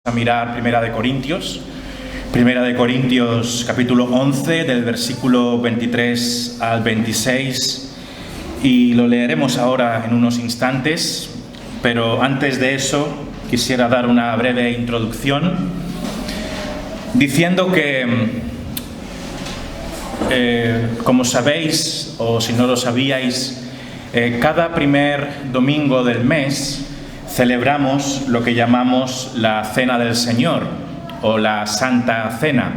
A mirar Primera de Corintios capítulo 11 del versículo 23 al 26 y lo leeremos ahora en unos instantes, pero antes de eso quisiera dar una breve introducción diciendo que como sabéis o si no lo sabíais, cada primer domingo del mes celebramos lo que llamamos la Cena del Señor o la Santa Cena.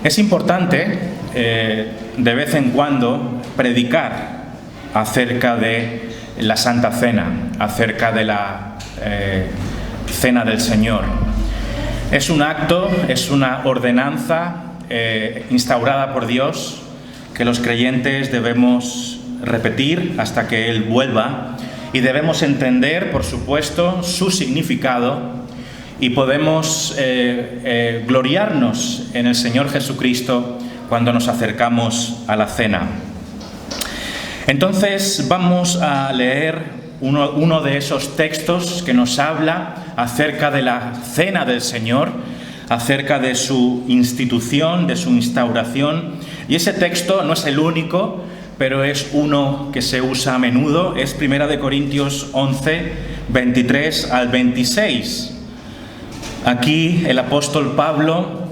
Es importante de vez en cuando predicar acerca de la Santa Cena, acerca de la Cena del Señor. Es un acto, es una ordenanza instaurada por Dios que los creyentes debemos repetir hasta que Él vuelva. Y debemos entender, por supuesto, su significado y podemos gloriarnos en el Señor Jesucristo cuando nos acercamos a la cena. Entonces vamos a leer uno de esos textos que nos habla acerca de la cena del Señor, acerca de su institución, de su instauración. Y ese texto no es el único, pero es uno que se usa a menudo, es 1 Corintios 11, 23 al 26. Aquí el apóstol Pablo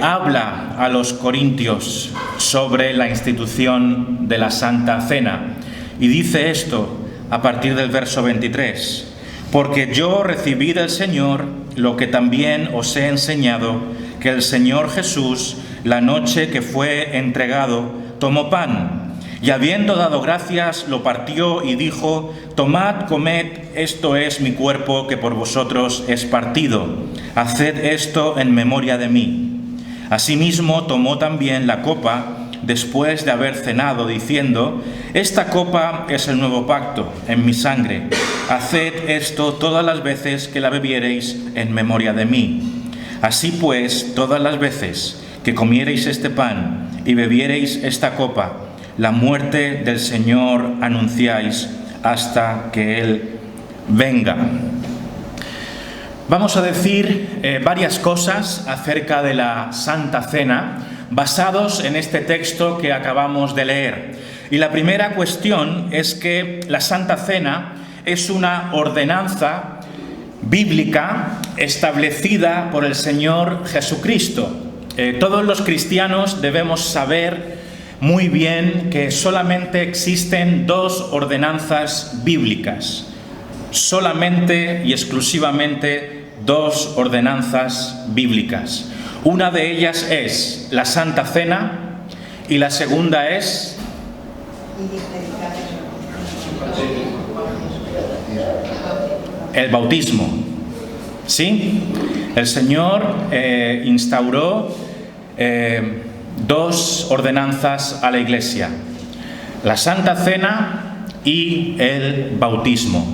habla a los corintios sobre la institución de la Santa Cena y dice esto a partir del verso 23: porque yo recibí del Señor lo que también os he enseñado, que el Señor Jesús, la noche que fue entregado, tomó pan, y habiendo dado gracias, lo partió y dijo: tomad, comed, esto es mi cuerpo que por vosotros es partido. Haced esto en memoria de mí. Asimismo, tomó también la copa después de haber cenado, diciendo: esta copa es el nuevo pacto en mi sangre. Haced esto todas las veces que la bebiereis en memoria de mí. Así pues, todas las veces que comiereis este pan y bebiereis esta copa, la muerte del Señor anunciáis hasta que Él venga. Vamos a decir varias cosas acerca de la Santa Cena basados en este texto que acabamos de leer. Y la primera cuestión es que la Santa Cena es una ordenanza bíblica establecida por el Señor Jesucristo. Todos los cristianos debemos saber muy bien que solamente existen dos ordenanzas bíblicas, solamente y exclusivamente dos ordenanzas bíblicas. Una de ellas es la Santa Cena y la segunda es el bautismo. ¿Sí? El Señor instauró dos ordenanzas a la Iglesia: la Santa Cena y el bautismo.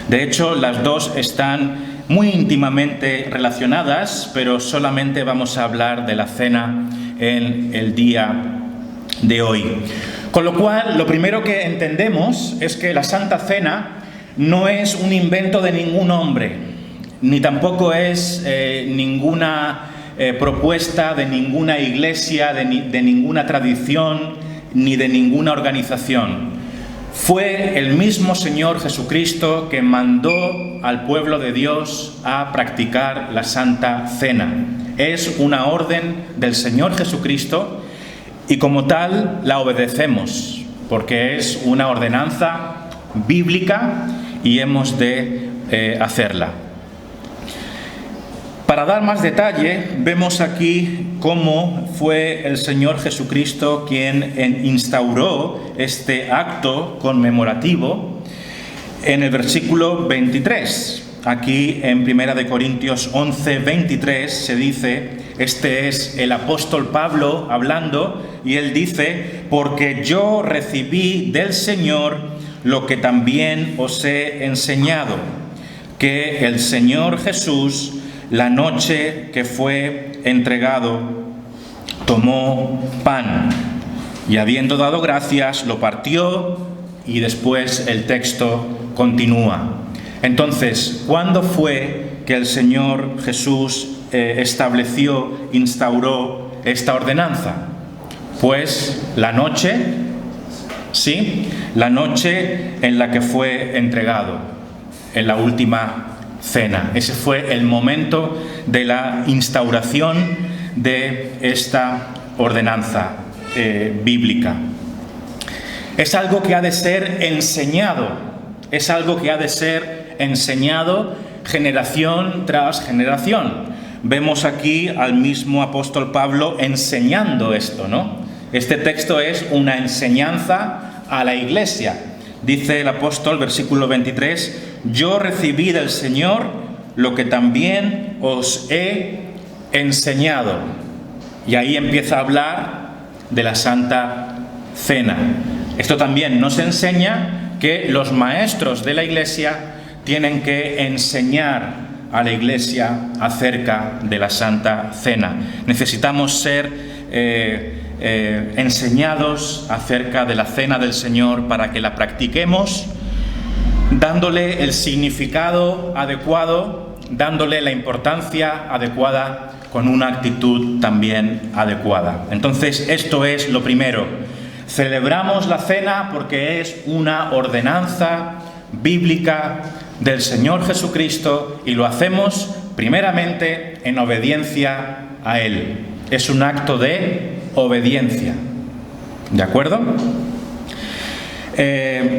De hecho, las dos están muy íntimamente relacionadas, pero solamente vamos a hablar de la cena en el día de hoy. Con lo cual, lo primero que entendemos es que la Santa Cena no es un invento de ningún hombre, ni tampoco es ninguna propuesta de ninguna iglesia, de ninguna tradición, ni de ninguna organización. Fue el mismo Señor Jesucristo que mandó al pueblo de Dios a practicar la Santa Cena. Es una orden del Señor Jesucristo y como tal la obedecemos, porque es una ordenanza bíblica y hemos de hacerla. Para dar más detalle, vemos aquí cómo fue el Señor Jesucristo quien instauró este acto conmemorativo en el versículo 23. Aquí en 1 Corintios 11, 23 se dice, este es el apóstol Pablo hablando, y él dice: porque yo recibí del Señor lo que también os he enseñado, que el Señor Jesús, la noche que fue entregado, tomó pan y habiendo dado gracias, lo partió, y después el texto continúa. Entonces, ¿cuándo fue que el Señor Jesús instauró esta ordenanza? Pues la noche, sí, la noche en la que fue entregado, en la última cena. Ese fue el momento de la instauración de esta ordenanza bíblica. Es algo que ha de ser enseñado, es algo que ha de ser enseñado generación tras generación. Vemos aquí al mismo apóstol Pablo enseñando esto, ¿no? Este texto es una enseñanza a la iglesia. Dice el apóstol, versículo 23, yo recibí del Señor lo que también os he enseñado. Y ahí empieza a hablar de la Santa Cena. Esto también nos enseña que los maestros de la iglesia tienen que enseñar a la iglesia acerca de la Santa Cena. Necesitamos ser enseñados acerca de la Cena del Señor para que la practiquemos, dándole el significado adecuado, dándole la importancia adecuada, con una actitud también adecuada. Entonces, esto es lo primero. Celebramos la cena porque es una ordenanza bíblica del Señor Jesucristo y lo hacemos primeramente en obediencia a Él. Es un acto de obediencia. ¿De acuerdo?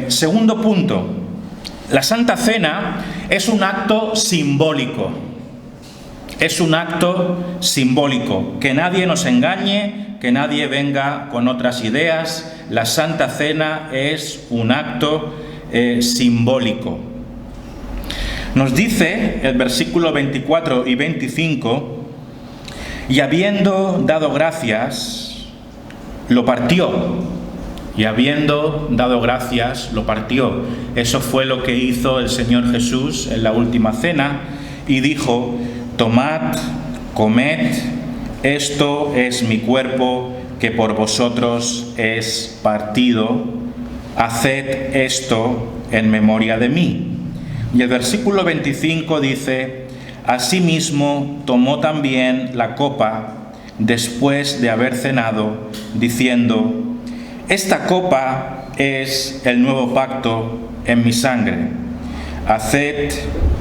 Segundo punto. La Santa Cena es un acto simbólico. Es un acto simbólico. Que nadie nos engañe, que nadie venga con otras ideas. La Santa Cena es un acto simbólico. Nos dice el versículo 24 y 25, y habiendo dado gracias, lo partió. Y habiendo dado gracias, lo partió. Eso fue lo que hizo el Señor Jesús en la última cena y dijo, tomad, comed, esto es mi cuerpo que por vosotros es partido, haced esto en memoria de mí. Y el versículo 25 dice, asimismo tomó también la copa después de haber cenado, diciendo, esta copa es el nuevo pacto en mi sangre. Haced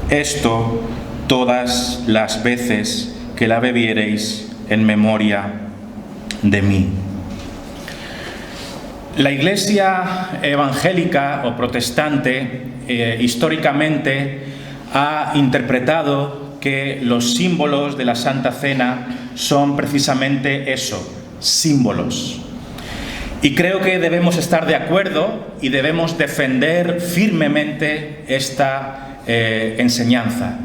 esto todas las veces que la bebiereis en memoria de mí. La Iglesia evangélica o protestante históricamente ha interpretado que los símbolos de la Santa Cena son precisamente eso, símbolos. Y creo que debemos estar de acuerdo y debemos defender firmemente esta enseñanza.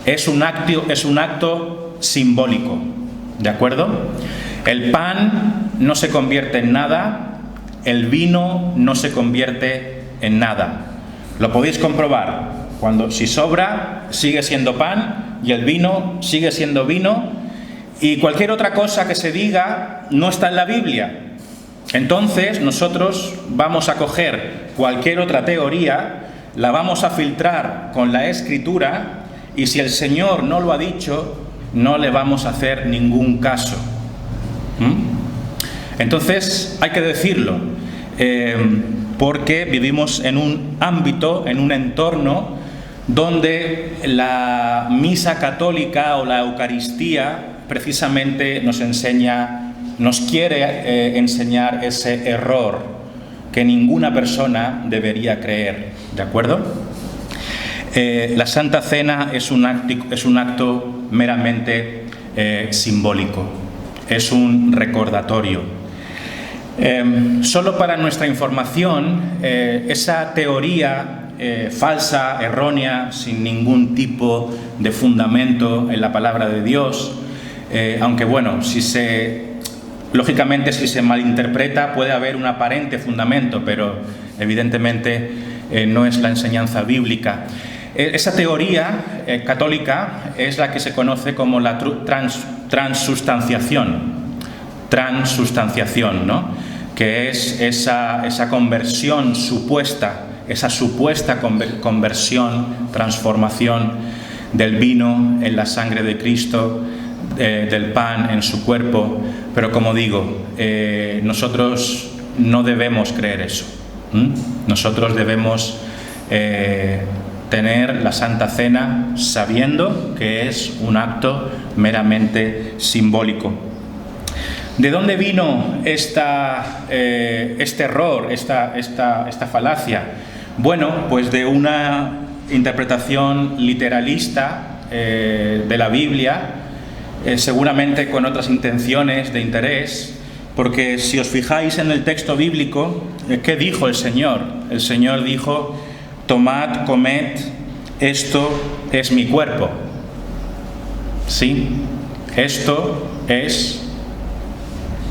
Es un acto simbólico, ¿de acuerdo? El pan no se convierte en nada, el vino no se convierte en nada. Lo podéis comprobar. Si sobra, sigue siendo pan y el vino sigue siendo vino y cualquier otra cosa que se diga no está en la Biblia. Entonces nosotros vamos a coger cualquier otra teoría, la vamos a filtrar con la Escritura y si el Señor no lo ha dicho, no le vamos a hacer ningún caso. Entonces hay que decirlo, porque vivimos en un ámbito, en un entorno donde la misa católica o la Eucaristía precisamente nos quiere enseñar ese error que ninguna persona debería creer, ¿de acuerdo? La Santa Cena es un acto meramente simbólico, es un recordatorio. Solo para nuestra información, esa teoría falsa, errónea, sin ningún tipo de fundamento en la palabra de Dios, aunque bueno, lógicamente si se malinterpreta puede haber un aparente fundamento, pero evidentemente no es la enseñanza bíblica. Esa teoría católica es la que se conoce como la transustanciación, ¿no? Que es esa conversión supuesta, esa supuesta conversión, transformación del vino en la sangre de Cristo, del pan en su cuerpo, pero como digo, nosotros no debemos creer eso. Nosotros debemos tener la Santa Cena sabiendo que es un acto meramente simbólico. ¿De dónde vino este error, esta falacia? Bueno, pues de una interpretación literalista de la Biblia, seguramente con otras intenciones de interés, porque si os fijáis en el texto bíblico, ¿qué dijo el Señor? El Señor dijo: tomad, comed, esto es mi cuerpo. Sí, esto es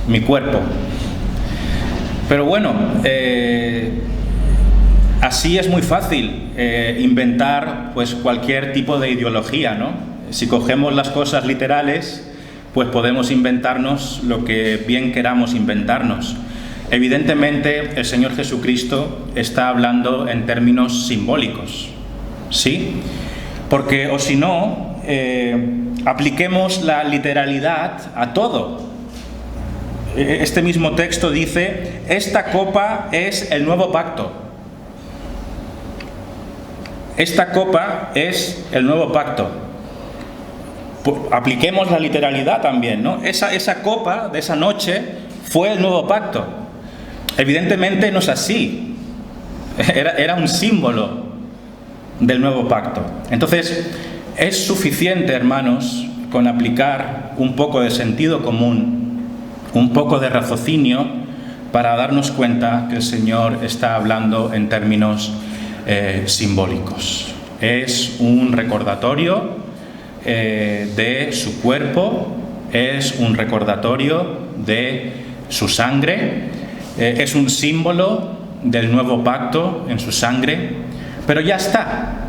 mi cuerpo. Pero bueno, así es muy fácil inventar pues cualquier tipo de ideología, ¿no? Si cogemos las cosas literales, pues podemos inventarnos lo que bien queramos inventarnos. Evidentemente, el Señor Jesucristo está hablando en términos simbólicos, ¿sí? Porque, o si no, apliquemos la literalidad a todo. Este mismo texto dice: esta copa es el nuevo pacto. Esta copa es el nuevo pacto. Apliquemos la literalidad también, ¿no? Esa copa de esa noche fue el nuevo pacto. Evidentemente no es así. Era un símbolo del nuevo pacto. Entonces, es suficiente, hermanos, con aplicar un poco de sentido común, un poco de raciocinio, para darnos cuenta que el Señor está hablando en términos simbólicos. Es un recordatorio de su cuerpo, es un recordatorio de su sangre, es un símbolo del nuevo pacto en su sangre, pero ya está.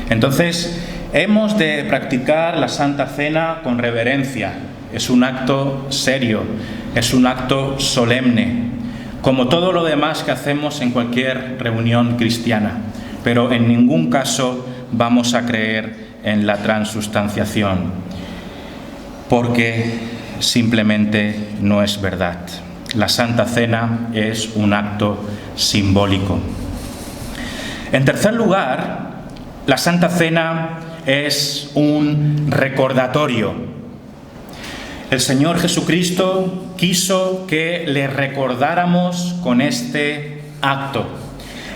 Entonces, hemos de practicar la Santa Cena con reverencia. Es un acto serio, es un acto solemne, como todo lo demás que hacemos en cualquier reunión cristiana, pero en ningún caso vamos a creer en la transustanciación, porque simplemente no es verdad. La Santa Cena es un acto simbólico. En tercer lugar, la Santa Cena es un recordatorio. El Señor Jesucristo quiso que le recordáramos con este acto.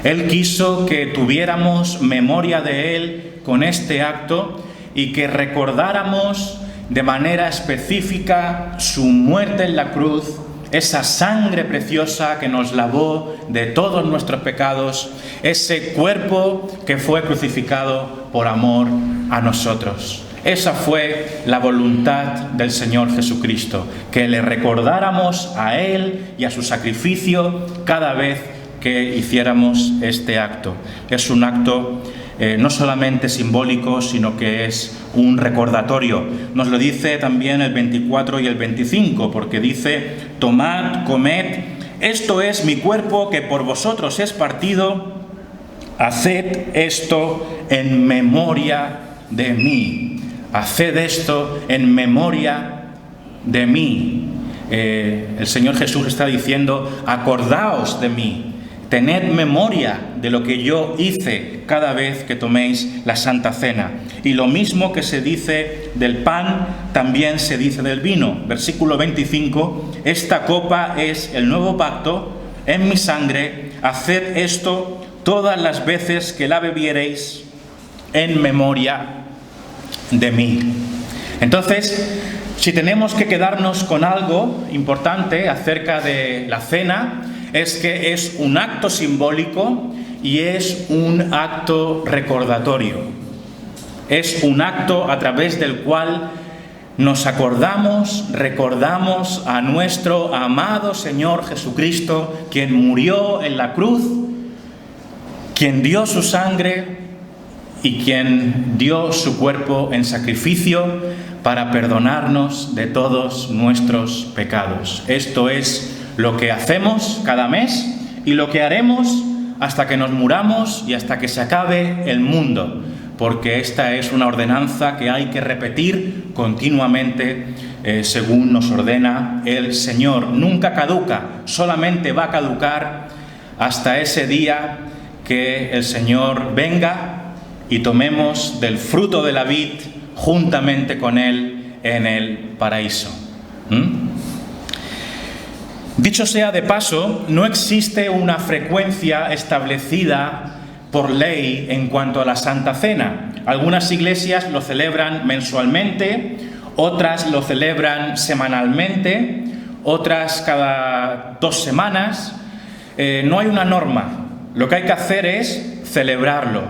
Él quiso que tuviéramos memoria de Él con este acto y que recordáramos de manera específica su muerte en la cruz, esa sangre preciosa que nos lavó de todos nuestros pecados, ese cuerpo que fue crucificado por amor a nosotros. Esa fue la voluntad del Señor Jesucristo, que le recordáramos a Él y a su sacrificio cada vez que hiciéramos este acto. Es un acto no solamente simbólico, sino que es un recordatorio. Nos lo dice también el 24 y el 25, porque dice: tomad, comed, esto es mi cuerpo que por vosotros es partido, haced esto en memoria de mí. Haced esto en memoria de mí. El Señor Jesús está diciendo: acordaos de mí, tened memoria de lo que yo hice cada vez que toméis la Santa Cena. Y lo mismo que se dice del pan, también se dice del vino. Versículo 25: esta copa es el nuevo pacto en mi sangre, haced esto todas las veces que la bebiereis en memoria de mí. Entonces, si tenemos que quedarnos con algo importante acerca de la cena, es que es un acto simbólico y es un acto recordatorio. Es un acto a través del cual nos acordamos, recordamos a nuestro amado Señor Jesucristo, quien murió en la cruz, quien dio su sangre y quien dio su cuerpo en sacrificio para perdonarnos de todos nuestros pecados. Esto es lo que hacemos cada mes y lo que haremos hasta que nos muramos y hasta que se acabe el mundo. porque esta es una ordenanza que hay que repetir continuamente según nos ordena el Señor. Nunca caduca, solamente va a caducar hasta ese día que el Señor venga y tomemos del fruto de la vid juntamente con Él en el paraíso. Dicho sea de paso, no existe una frecuencia establecida por ley en cuanto a la Santa Cena. Algunas iglesias lo celebran mensualmente, otras lo celebran semanalmente, otras cada 2 semanas. No hay una norma. Lo que hay que hacer es celebrarlo.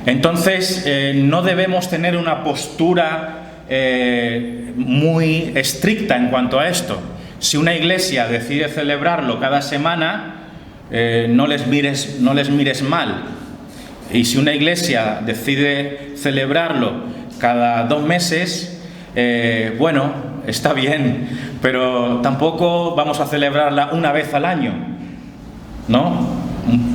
Entonces, no debemos tener una postura muy estricta en cuanto a esto. Si una iglesia decide celebrarlo cada semana, no les mires mal. Y si una iglesia decide celebrarlo cada 2 meses, bueno, está bien, pero tampoco vamos a celebrarla una vez al año, ¿no?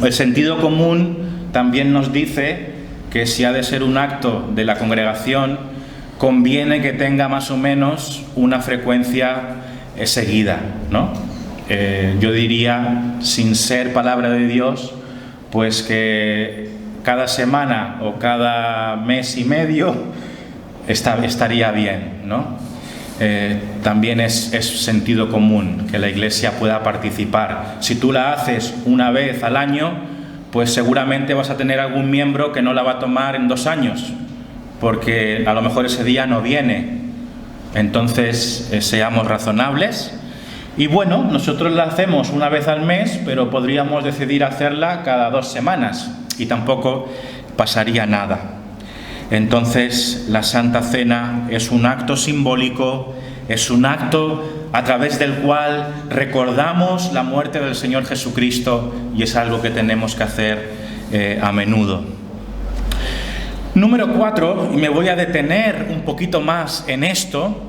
El sentido común también nos dice que si ha de ser un acto de la congregación, conviene que tenga más o menos una frecuencia seguida, ¿no? Yo diría, sin ser palabra de Dios, pues que cada semana o cada mes y medio estaría bien, ¿no? También es sentido común que la Iglesia pueda participar. Si tú la haces una vez al año, pues seguramente vas a tener algún miembro que no la va a tomar en 2 años, porque a lo mejor ese día no viene. Entonces, seamos razonables. Y bueno, nosotros la hacemos una vez al mes, pero podríamos decidir hacerla cada 2 semanas y tampoco pasaría nada. Entonces, la Santa Cena es un acto simbólico, es un acto a través del cual recordamos la muerte del Señor Jesucristo, y es algo que tenemos que hacer a menudo. Número 4, y me voy a detener un poquito más en esto,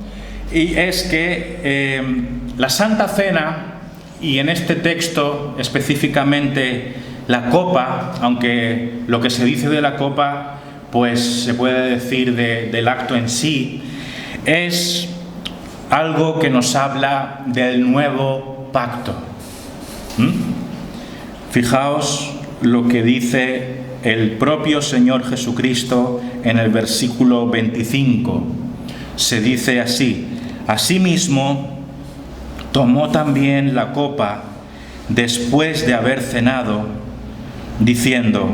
y es que la Santa Cena, y en este texto específicamente la copa, aunque lo que se dice de la copa pues se puede decir del acto en sí, es algo que nos habla del nuevo pacto. Fijaos lo que dice el propio Señor Jesucristo en el versículo 25. Se dice así: asimismo, tomó también la copa después de haber cenado, diciendo: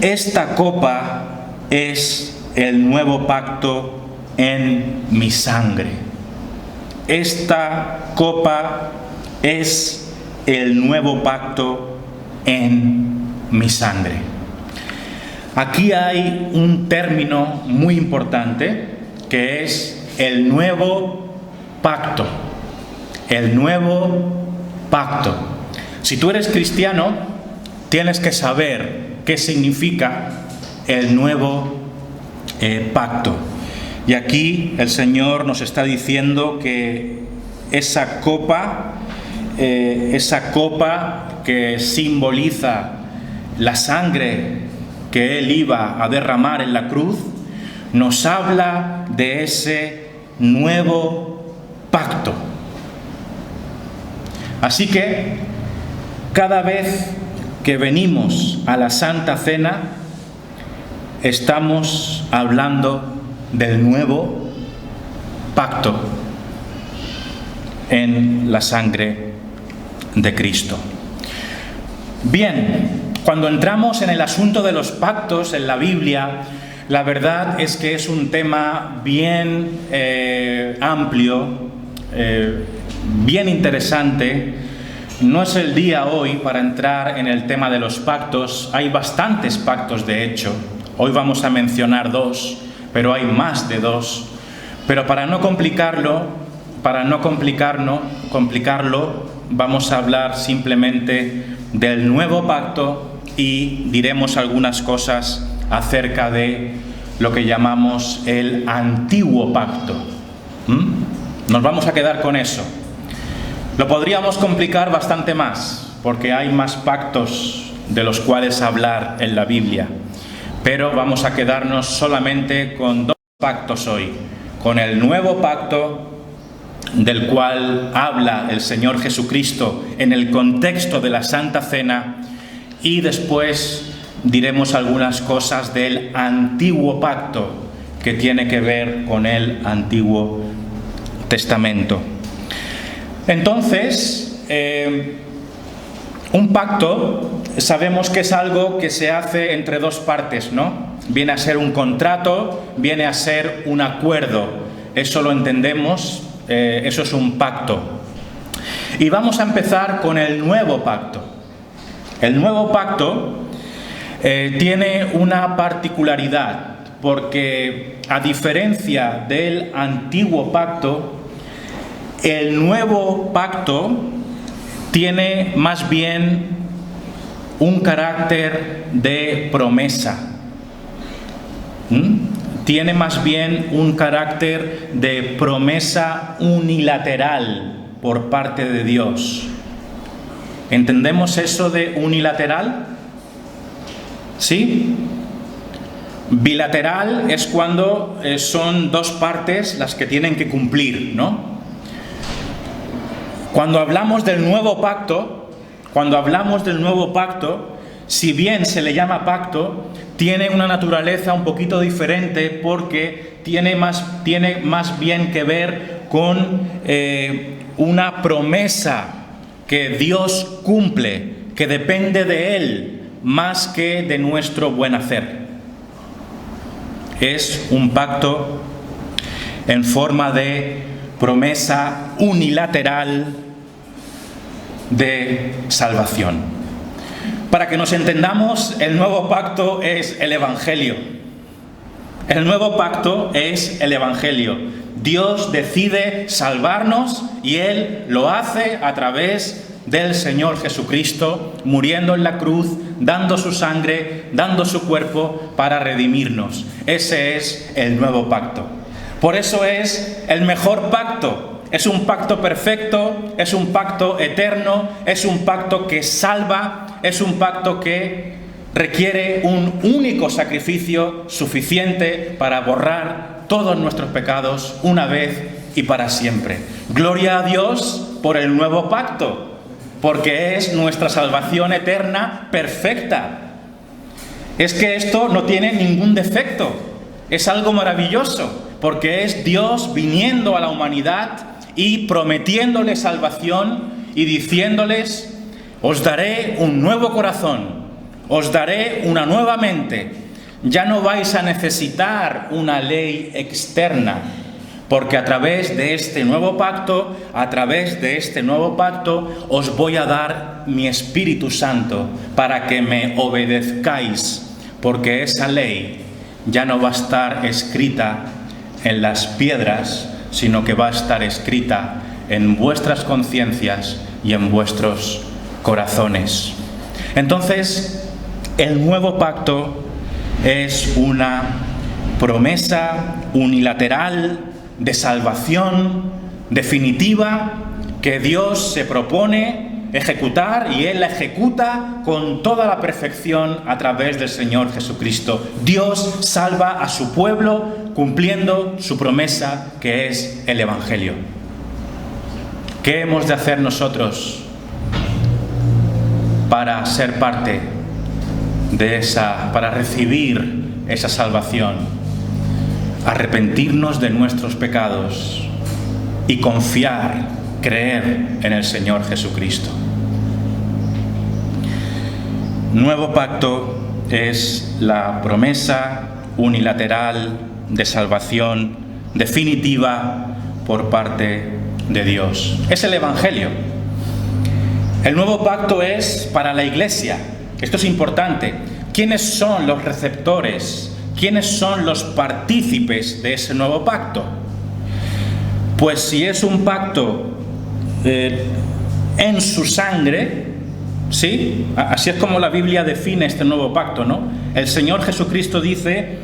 esta copa es el nuevo pacto en mi sangre. Esta copa es el nuevo pacto en mi sangre. Aquí hay un término muy importante que es el nuevo pacto. El nuevo pacto. Si tú eres cristiano, tienes que saber qué significa el nuevo pacto. Y aquí el Señor nos está diciendo que esa copa que simboliza la sangre que Él iba a derramar en la cruz, nos habla de ese nuevo pacto. Así que cada vez que venimos a la Santa Cena, estamos hablando del nuevo pacto en la sangre de Cristo. Bien, cuando entramos en el asunto de los pactos en la Biblia, la verdad es que es un tema bien amplio, bien interesante. No es el día hoy para entrar en el tema de los pactos. Hay bastantes pactos, de hecho. Hoy vamos a mencionar 2, pero hay más de 2. Pero para no complicarlo, vamos a hablar simplemente del nuevo pacto y diremos algunas cosas acerca de lo que llamamos el antiguo pacto. Nos vamos a quedar con eso. Lo podríamos complicar bastante más, porque hay más pactos de los cuales hablar en la Biblia. pero vamos a quedarnos solamente con dos pactos hoy, con el nuevo pacto del cual habla el Señor Jesucristo en el contexto de la Santa Cena, y después diremos algunas cosas del antiguo pacto que tiene que ver con el Antiguo Testamento. Entonces, un pacto sabemos que es algo que se hace entre dos partes, ¿no? Viene a ser un contrato, viene a ser un acuerdo. Eso lo entendemos, eso es un pacto. Y vamos a empezar con el nuevo pacto. El nuevo pacto tiene una particularidad, porque a diferencia del antiguo pacto, el nuevo pacto tiene más bien un carácter de promesa. Tiene más bien un carácter de promesa unilateral por parte de Dios. ¿Entendemos eso de unilateral? ¿Sí? Bilateral es cuando son dos partes las que tienen que cumplir, ¿no? Cuando hablamos del nuevo pacto, si bien se le llama pacto, tiene una naturaleza un poquito diferente, porque tiene más bien que ver con una promesa que Dios cumple, que depende de Él más que de nuestro buen hacer. Es un pacto en forma de promesa unilateral de salvación. Para que nos entendamos, el nuevo pacto es el Evangelio. El nuevo pacto es el Evangelio. Dios decide salvarnos y Él lo hace a través del Señor Jesucristo, muriendo en la cruz, dando su sangre, dando su cuerpo para redimirnos. Ese es el nuevo pacto. Por eso es el mejor pacto. Es un pacto perfecto, es un pacto eterno, es un pacto que salva, es un pacto que requiere un único sacrificio suficiente para borrar todos nuestros pecados una vez y para siempre. Gloria a Dios por el nuevo pacto, porque es nuestra salvación eterna perfecta. Es que esto no tiene ningún defecto, es algo maravilloso, porque es Dios viniendo a la humanidad y prometiéndole salvación y diciéndoles: os daré un nuevo corazón, os daré una nueva mente, ya no vais a necesitar una ley externa, porque a través de este nuevo pacto, os voy a dar mi Espíritu Santo para que me obedezcáis, porque esa ley ya no va a estar escrita en las piedras, sino que va a estar escrita en vuestras conciencias y en vuestros corazones. Entonces, el nuevo pacto es una promesa unilateral de salvación definitiva que Dios se propone ejecutar, y Él la ejecuta con toda la perfección a través del Señor Jesucristo. Dios salva a su pueblo cumpliendo su promesa, que es el Evangelio. ¿Qué hemos de hacer nosotros para ser parte de para recibir esa salvación? Arrepentirnos de nuestros pecados y confiar, creer en el Señor Jesucristo. Nuevo pacto es la promesa unilateral de salvación definitiva por parte de Dios. Es el Evangelio. El nuevo pacto es para la Iglesia. Esto es importante. ¿Quiénes son los receptores? ¿Quiénes son los partícipes de ese nuevo pacto? Pues si es un pacto en su sangre, ¿sí? Así es como la Biblia define este nuevo pacto, ¿no? El Señor Jesucristo dice: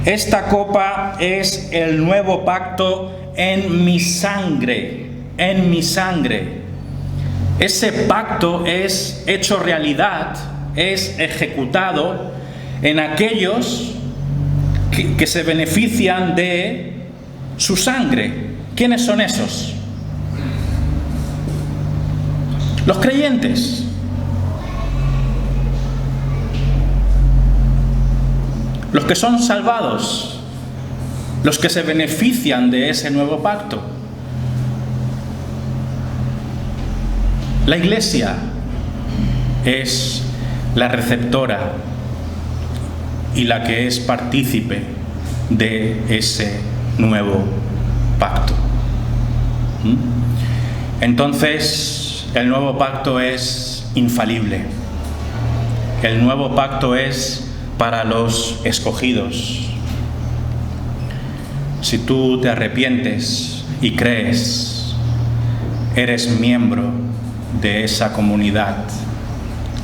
esta copa es el nuevo pacto en mi sangre, en mi sangre. Ese pacto es hecho realidad, es ejecutado en aquellos que se benefician de su sangre. ¿Quiénes son esos? Los creyentes. Los que son salvados, los que se benefician de ese nuevo pacto. La Iglesia es la receptora y la que es partícipe de ese nuevo pacto. Entonces, el nuevo pacto es infalible. El nuevo pacto es para los escogidos. Si tú te arrepientes y crees, eres miembro de esa comunidad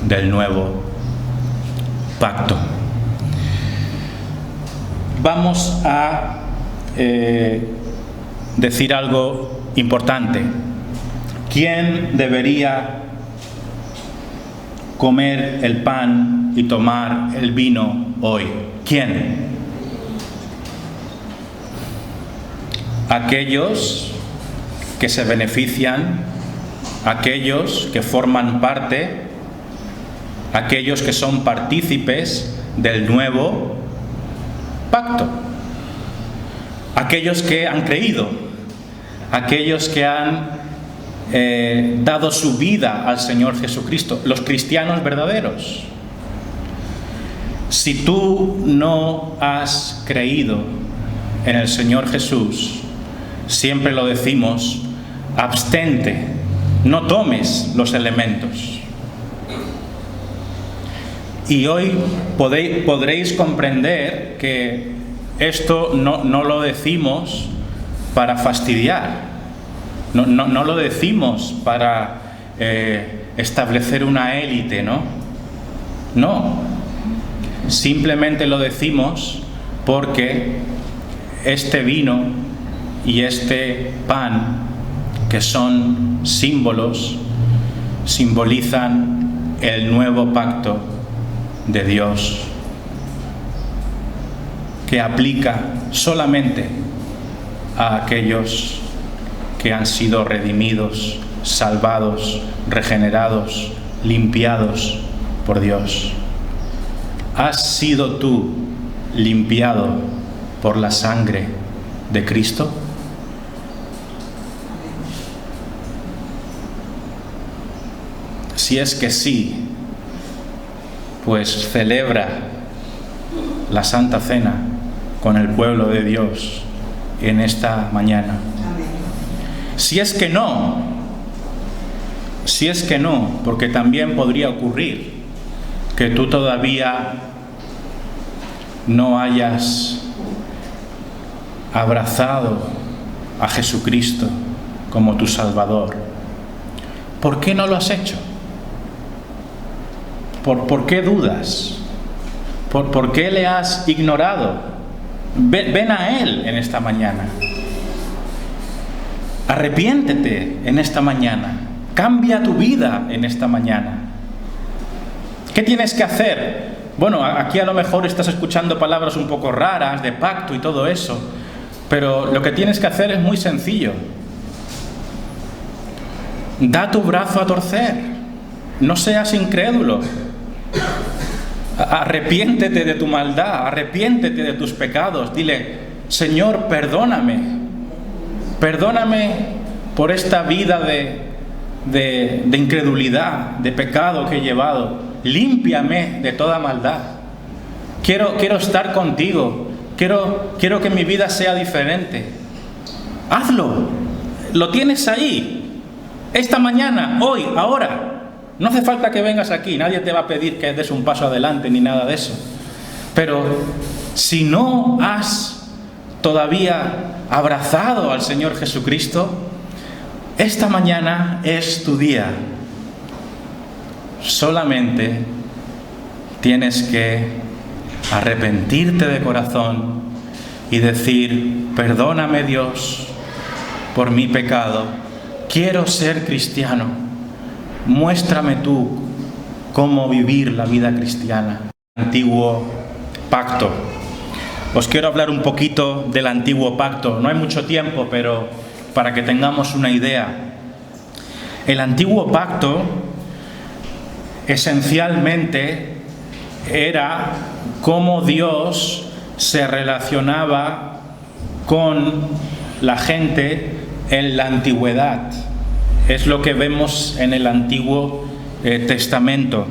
del nuevo pacto. Vamos a decir algo importante. ¿Quién debería comer el pan y tomar el vino hoy? ¿Quién? Aquellos que se benefician, aquellos que forman parte, aquellos que son partícipes del nuevo pacto, aquellos que han creído, aquellos que han dado su vida al Señor Jesucristo, los cristianos verdaderos. Si tú no has creído en el Señor Jesús, siempre lo decimos, abstente, no tomes los elementos. Y hoy podréis comprender que esto no lo decimos para fastidiar, no lo decimos para establecer una élite, ¿no? No, simplemente lo decimos porque este vino y este pan, que son símbolos, simbolizan el nuevo pacto de Dios, que aplica solamente a aquellos que han sido redimidos, salvados, regenerados, limpiados por Dios. ¿Has sido tú limpiado por la sangre de Cristo? Si es que sí, pues celebra la Santa Cena con el pueblo de Dios en esta mañana. Si es que no, porque también podría ocurrir que tú todavía no hayas abrazado a Jesucristo como tu Salvador. ¿Por qué no lo has hecho? ¿Por qué dudas? ¿Por qué le has ignorado? Ven a Él en esta mañana. Arrepiéntete en esta mañana. Cambia tu vida en esta mañana. ¿Qué tienes que hacer? Bueno, aquí a lo mejor estás escuchando palabras un poco raras de pacto y todo eso, pero lo que tienes que hacer es muy sencillo. Da tu brazo a torcer. No seas incrédulo. Arrepiéntete de tu maldad, arrepiéntete de tus pecados. Dile, Señor, perdóname por esta vida de incredulidad, de pecado que he llevado. Límpiame de toda maldad. Quiero estar contigo. Quiero que mi vida sea diferente. Hazlo. Lo tienes ahí. Esta mañana, hoy, ahora. No hace falta que vengas aquí, nadie te va a pedir que des un paso adelante ni nada de eso. Pero si no has todavía abrazado al Señor Jesucristo, esta mañana es tu día. Solamente tienes que arrepentirte de corazón y decir, perdóname Dios por mi pecado, quiero ser cristiano. Muéstrame tú cómo vivir la vida cristiana. El Antiguo pacto. Os quiero hablar un poquito del antiguo pacto. No hay mucho tiempo, pero para que tengamos una idea. El antiguo pacto esencialmente era cómo Dios se relacionaba con la gente en la antigüedad. Es lo que vemos en el Antiguo Testamento.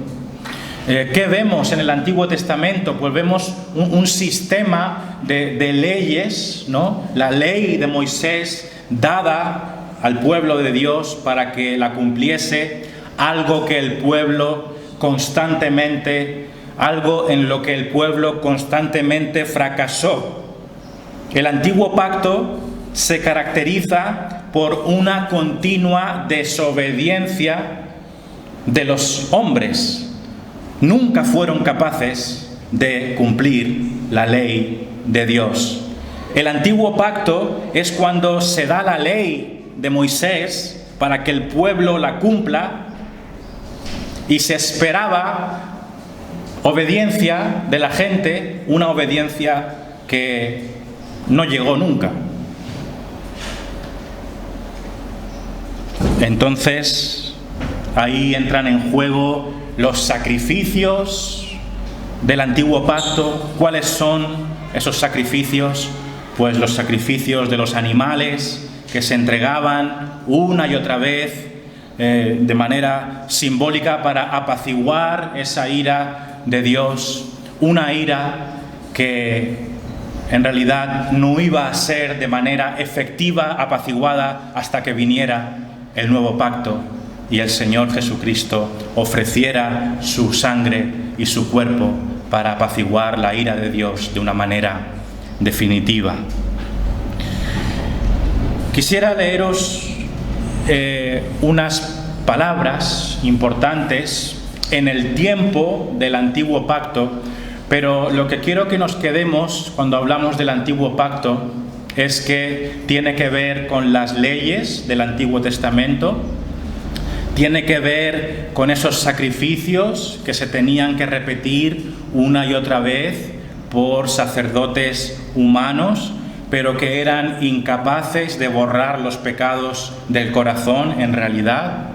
¿Qué vemos en el Antiguo Testamento? Pues vemos un sistema de leyes, ¿no? La ley de Moisés dada al pueblo de Dios para que la cumpliese, algo que el pueblo constantemente, algo en lo que el pueblo constantemente fracasó. El Antiguo Pacto se caracteriza por una continua desobediencia de los hombres. Nunca fueron capaces de cumplir la ley de Dios. El antiguo pacto es cuando se da la ley de Moisés para que el pueblo la cumpla y se esperaba obediencia de la gente, una obediencia que no llegó nunca. Entonces, ahí entran en juego los sacrificios del antiguo pacto. ¿Cuáles son esos sacrificios? Pues los sacrificios de los animales que se entregaban una y otra vez de manera simbólica para apaciguar esa ira de Dios, una ira que en realidad no iba a ser de manera efectiva apaciguada hasta que viniera el nuevo pacto y el Señor Jesucristo ofreciera su sangre y su cuerpo para apaciguar la ira de Dios de una manera definitiva. Quisiera leeros unas palabras importantes en el tiempo del antiguo pacto, pero lo que quiero que nos quedemos cuando hablamos del antiguo pacto es que tiene que ver con las leyes del Antiguo Testamento, tiene que ver con esos sacrificios que se tenían que repetir una y otra vez por sacerdotes humanos, pero que eran incapaces de borrar los pecados del corazón en realidad,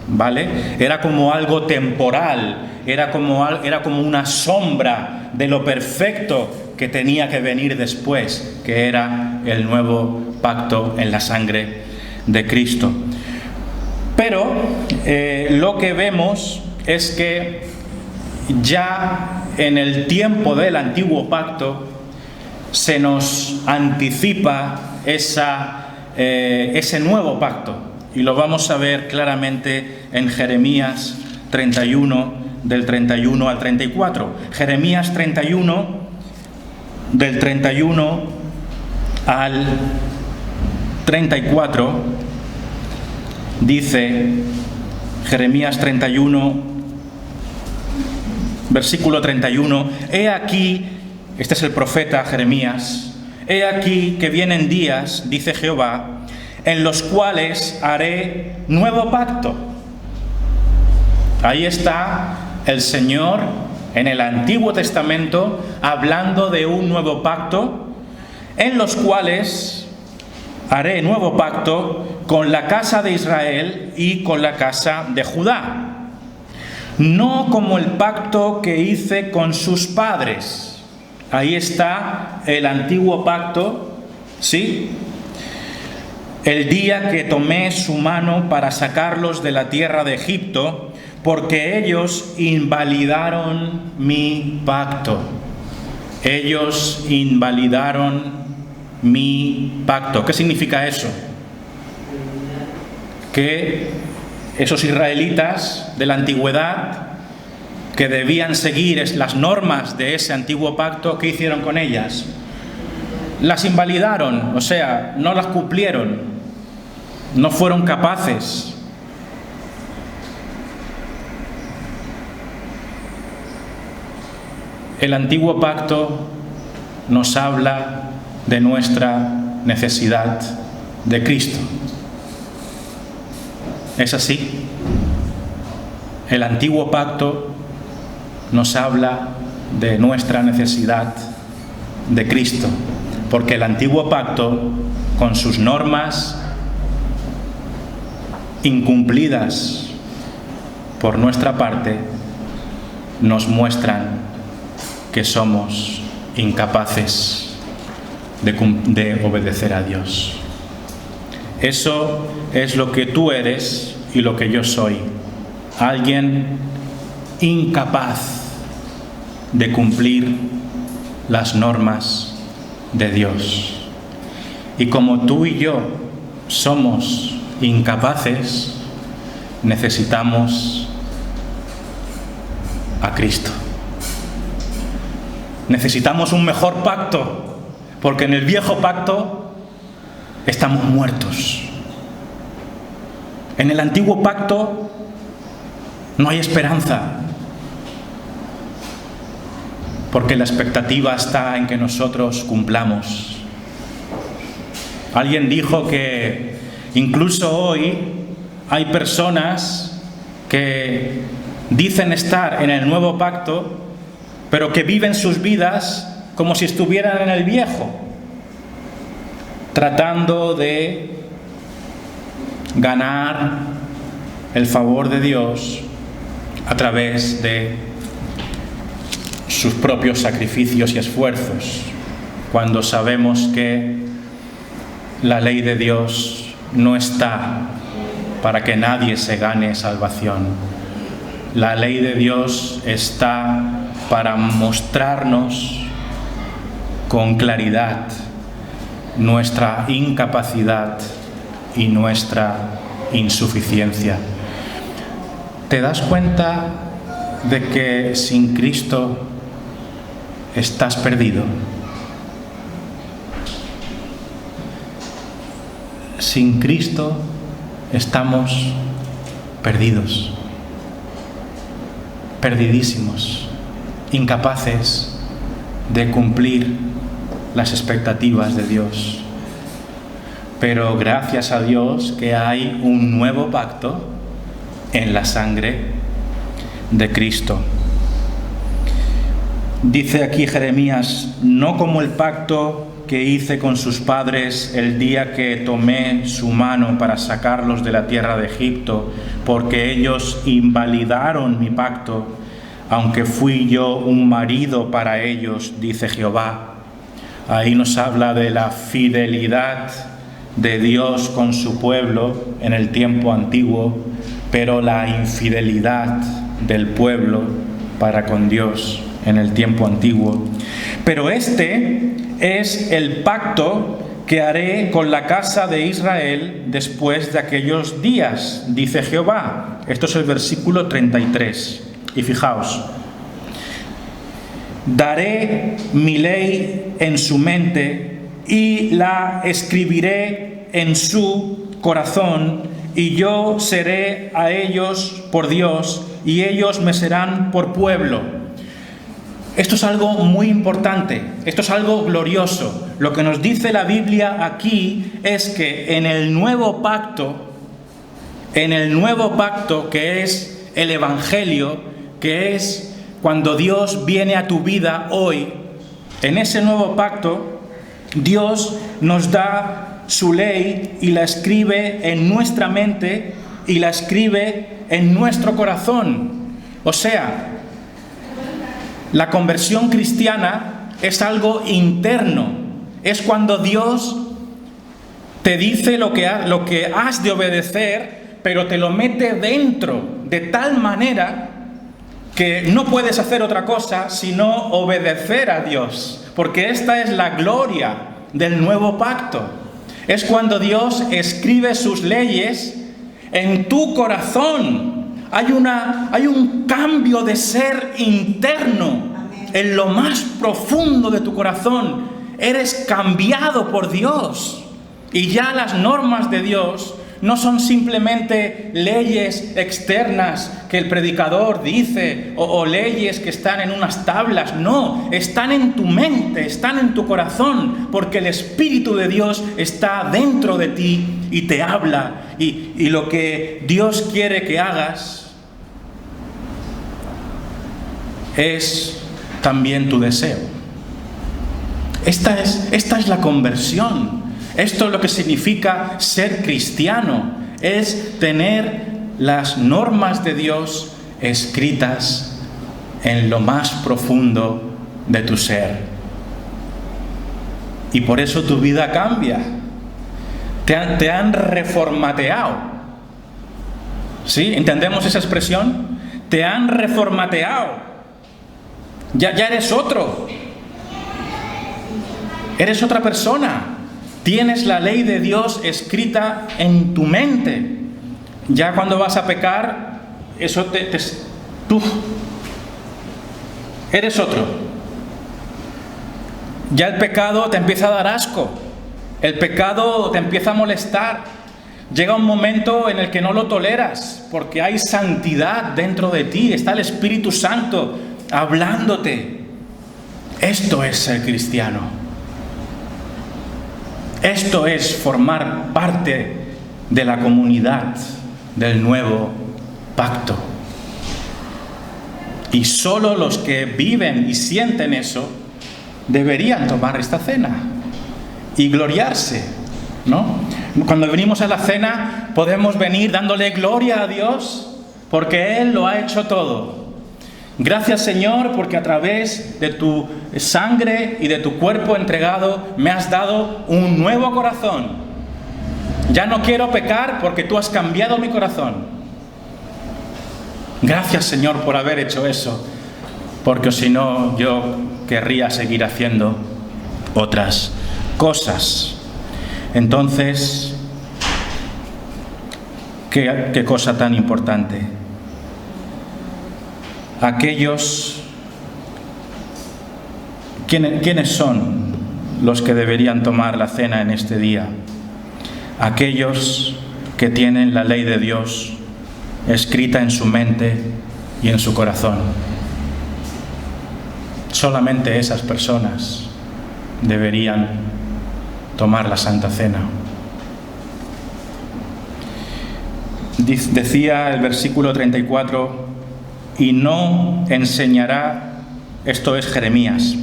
¿vale? Era como algo temporal, era como una sombra de lo perfecto que tenía que venir después, que era el nuevo pacto en la sangre de Cristo. Pero lo que vemos es que ya en el tiempo del antiguo pacto se nos anticipa ese nuevo pacto. Y lo vamos a ver claramente en Jeremías 31, del 31 al 34. Jeremías 31, del 31 al 34. Dice Jeremías 31, versículo 31, he aquí, este es el profeta Jeremías, he aquí que vienen días, dice Jehová, en los cuales haré nuevo pacto. Ahí está el Señor en el Antiguo Testamento hablando de un nuevo pacto, en los cuales haré nuevo pacto con la casa de Israel y con la casa de Judá. No como el pacto que hice con sus padres. Ahí está el antiguo pacto, ¿sí? El día que tomé su mano para sacarlos de la tierra de Egipto, porque ellos invalidaron mi pacto. Ellos invalidaron mi pacto. ¿Qué significa eso? Que esos israelitas de la antigüedad que debían seguir las normas de ese antiguo pacto, ¿qué hicieron con ellas? Las invalidaron, o sea, no las cumplieron, no fueron capaces. El antiguo pacto nos habla de nuestra necesidad de Cristo. ¿Es así? El antiguo pacto nos habla de nuestra necesidad de Cristo, porque el antiguo pacto, con sus normas incumplidas por nuestra parte, nos muestran que somos incapaces de obedecer a Dios. Eso es lo que tú eres y lo que yo soy. Alguien incapaz de cumplir las normas de Dios. Y como tú y yo somos incapaces, necesitamos a Cristo. Necesitamos un mejor pacto, porque en el viejo pacto estamos muertos. En el antiguo pacto no hay esperanza, porque la expectativa está en que nosotros cumplamos. Alguien dijo que incluso hoy hay personas que dicen estar en el nuevo pacto, pero que viven sus vidas como si estuvieran en el viejo, tratando de ganar el favor de Dios a través de sus propios sacrificios y esfuerzos, cuando sabemos que la ley de Dios no está para que nadie se gane salvación. La ley de Dios está para mostrarnos con claridad nuestra incapacidad y nuestra insuficiencia. ¿Te das cuenta de que sin Cristo estás perdido? Sin Cristo estamos perdidos, perdidísimos, incapaces de cumplir las expectativas de Dios. Pero gracias a Dios que hay un nuevo pacto en la sangre de Cristo. Dice aquí Jeremías: no como el pacto que hice con sus padres el día que tomé su mano para sacarlos de la tierra de Egipto, porque ellos invalidaron mi pacto, aunque fui yo un marido para ellos, dice Jehová. Ahí nos habla de la fidelidad de Dios con su pueblo en el tiempo antiguo, pero la infidelidad del pueblo para con Dios en el tiempo antiguo. Pero este es el pacto que haré con la casa de Israel después de aquellos días, dice Jehová. Esto es el versículo 33. Y fijaos: daré mi ley en su mente y la escribiré en su corazón, y yo seré a ellos por Dios y ellos me serán por pueblo. Esto es algo muy importante, esto es algo glorioso. Lo que nos dice la Biblia aquí es que en el nuevo pacto que es el Evangelio, que es cuando Dios viene a tu vida hoy, en ese nuevo pacto, Dios nos da su ley y la escribe en nuestra mente y la escribe en nuestro corazón. O sea, la conversión cristiana es algo interno. Es cuando Dios te dice lo que has de obedecer, pero te lo mete dentro de tal manera que no puedes hacer otra cosa sino obedecer a Dios, porque esta es la gloria del nuevo pacto. Es cuando Dios escribe sus leyes en tu corazón. Hay un cambio de ser interno. En lo más profundo de tu corazón eres cambiado por Dios. Y ya las normas de Dios no son simplemente leyes externas que el predicador dice o leyes que están en unas tablas. No, están en tu mente, están en tu corazón, porque el Espíritu de Dios está dentro de ti y te habla. Y lo que Dios quiere que hagas es también tu deseo. Esta es la conversión. Esto es lo que significa ser cristiano. Es tener las normas de Dios escritas en lo más profundo de tu ser. Y por eso tu vida cambia. Te han reformateado. ¿Sí? ¿Entendemos esa expresión? Te han reformateado. Ya eres otro. Eres otra persona. Tienes la ley de Dios escrita en tu mente. Ya cuando vas a pecar, eso tú eres otro. Ya el pecado te empieza a dar asco. El pecado te empieza a molestar. Llega un momento en el que no lo toleras, porque hay santidad dentro de ti. Está el Espíritu Santo hablándote. Esto es ser cristiano. Esto es formar parte de la comunidad del nuevo pacto. Y solo los que viven y sienten eso deberían tomar esta cena y gloriarse, ¿no? Cuando venimos a la cena podemos venir dándole gloria a Dios porque Él lo ha hecho todo. Gracias, Señor, porque a través de tu sangre y de tu cuerpo entregado me has dado un nuevo corazón. Ya no quiero pecar porque tú has cambiado mi corazón. Gracias, Señor, por haber hecho eso, porque si no yo querría seguir haciendo otras cosas. Entonces, ¿qué cosa tan importante? Aquellos, ¿quiénes son los que deberían tomar la cena en este día? Aquellos que tienen la ley de Dios escrita en su mente y en su corazón. Solamente esas personas deberían tomar la Santa Cena. Decía el versículo 34, y no enseñará, esto es Jeremías,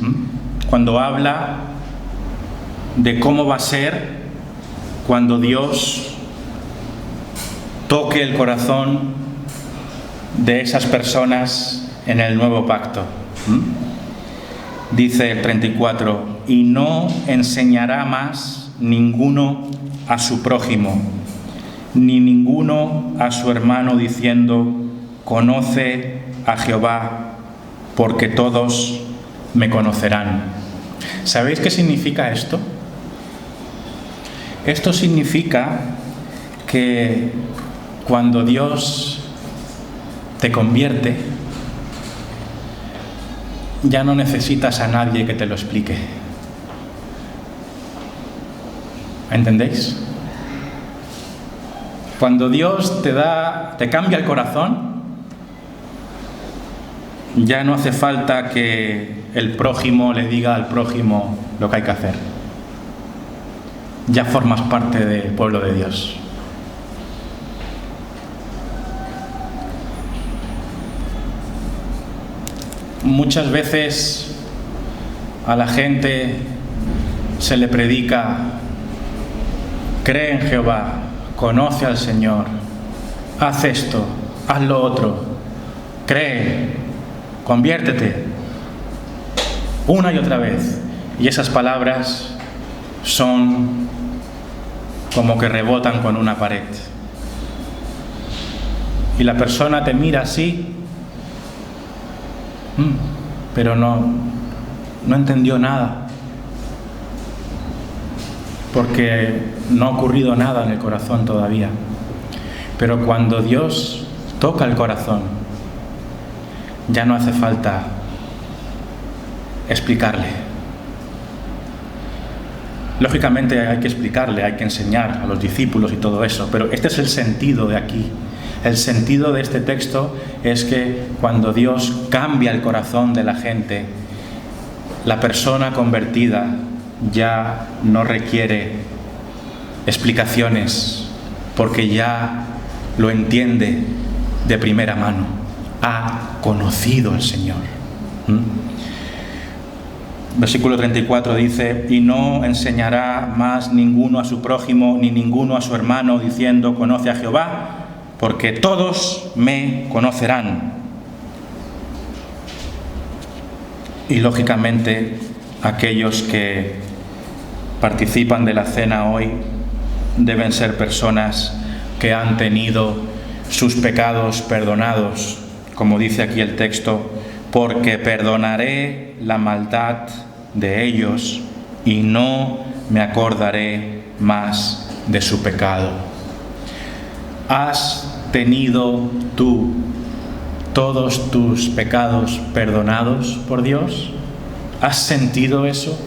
cuando habla de cómo va a ser cuando Dios toque el corazón de esas personas en el nuevo pacto. Dice el 34, y no enseñará más ninguno a su prójimo, ni ninguno a su hermano diciendo, conoce a Jehová, porque todos me conocerán. ¿Sabéis qué significa esto? Esto significa que cuando Dios te convierte, ya no necesitas a nadie que te lo explique. ¿Entendéis? Cuando Dios te cambia el corazón, ya no hace falta que el prójimo le diga al prójimo lo que hay que hacer. Ya formas parte del pueblo de Dios. Muchas veces a la gente se le predica, cree en Jehová, conoce al Señor, haz esto, haz lo otro, cree, conviértete, una y otra vez. Y esas palabras son como que rebotan con una pared. Y la persona te mira así, pero no entendió nada, porque no ha ocurrido nada en el corazón todavía. Pero cuando Dios toca el corazón, ya no hace falta explicarle. Lógicamente hay que explicarle, hay que enseñar a los discípulos y todo eso, pero este es el sentido de aquí. El sentido de este texto es que cuando Dios cambia el corazón de la gente, la persona convertida ya no requiere explicaciones, porque ya lo entiende de primera mano. Ha conocido al Señor. Versículo 34 dice: y no enseñará más ninguno a su prójimo ni ninguno a su hermano, diciendo: conoce a Jehová, porque todos me conocerán. Y lógicamente aquellos que participan de la cena hoy deben ser personas que han tenido sus pecados perdonados, como dice aquí el texto: porque perdonaré la maldad de ellos y no me acordaré más de su pecado. ¿Has tenido tú todos tus pecados perdonados por Dios? ¿Has sentido eso?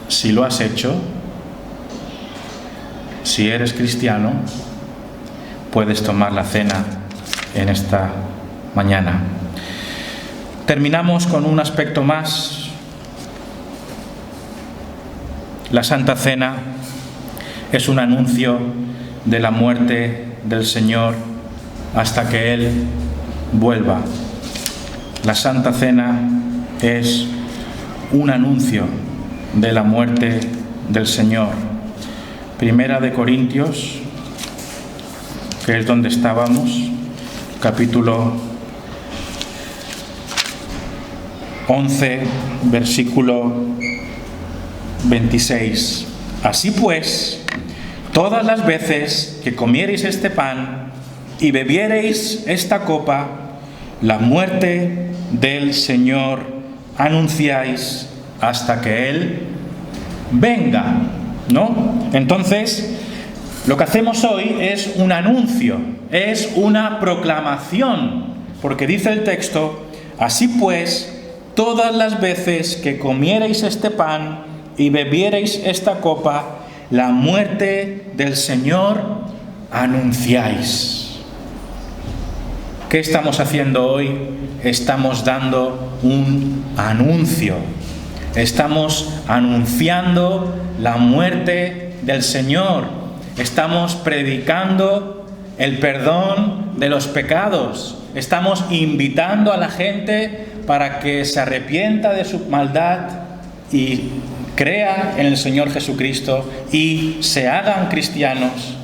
Si lo has hecho, si eres cristiano, puedes tomar la cena en esta mañana. Terminamos con un aspecto más. La Santa Cena es un anuncio de la muerte del Señor hasta que Él vuelva. La Santa Cena es un anuncio de la muerte del Señor. Primera de Corintios, que es donde estábamos, capítulo 11, versículo 26. Así pues, todas las veces que comiereis este pan y bebiereis esta copa, la muerte del Señor anunciáis hasta que Él venga, ¿no? Entonces, lo que hacemos hoy es un anuncio, es una proclamación, porque dice el texto: así pues, todas las veces que comiereis este pan y bebiereis esta copa, la muerte del Señor anunciáis. ¿Qué estamos haciendo hoy? Estamos dando un anuncio. Estamos anunciando la muerte del Señor. Estamos predicando el perdón de los pecados. Estamos invitando a la gente para que se arrepienta de su maldad y crea en el Señor Jesucristo y se hagan cristianos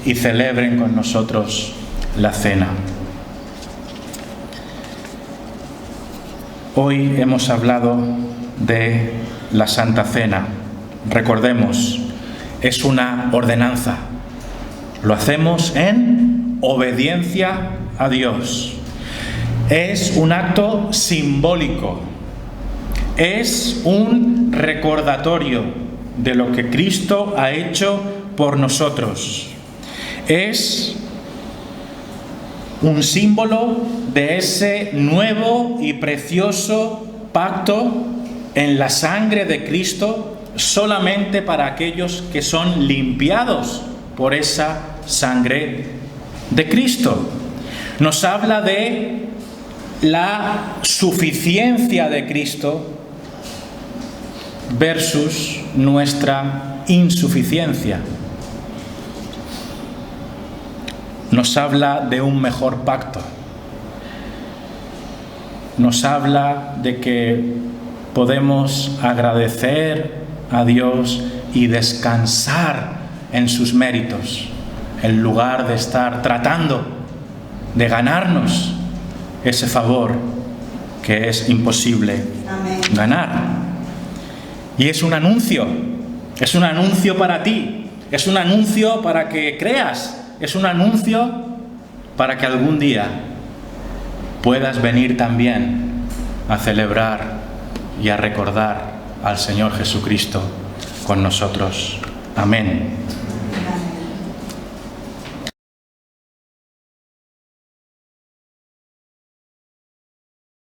y celebren con nosotros la cena. Hoy hemos hablado de la Santa Cena. Recordemos, es una ordenanza. Lo hacemos en obediencia a Dios. Es un acto simbólico. Es un recordatorio de lo que Cristo ha hecho por nosotros. Es un símbolo de ese nuevo y precioso pacto en la sangre de Cristo, solamente para aquellos que son limpiados por esa sangre de Cristo. Nos habla de la suficiencia de Cristo versus nuestra insuficiencia. Nos habla de un mejor pacto. Nos habla de que podemos agradecer a Dios y descansar en sus méritos, en lugar de estar tratando de ganarnos ese favor que es imposible ganar. Y es un anuncio para ti, es un anuncio para que creas, es un anuncio para que algún día puedas venir también a celebrar y a recordar al Señor Jesucristo con nosotros. Amén.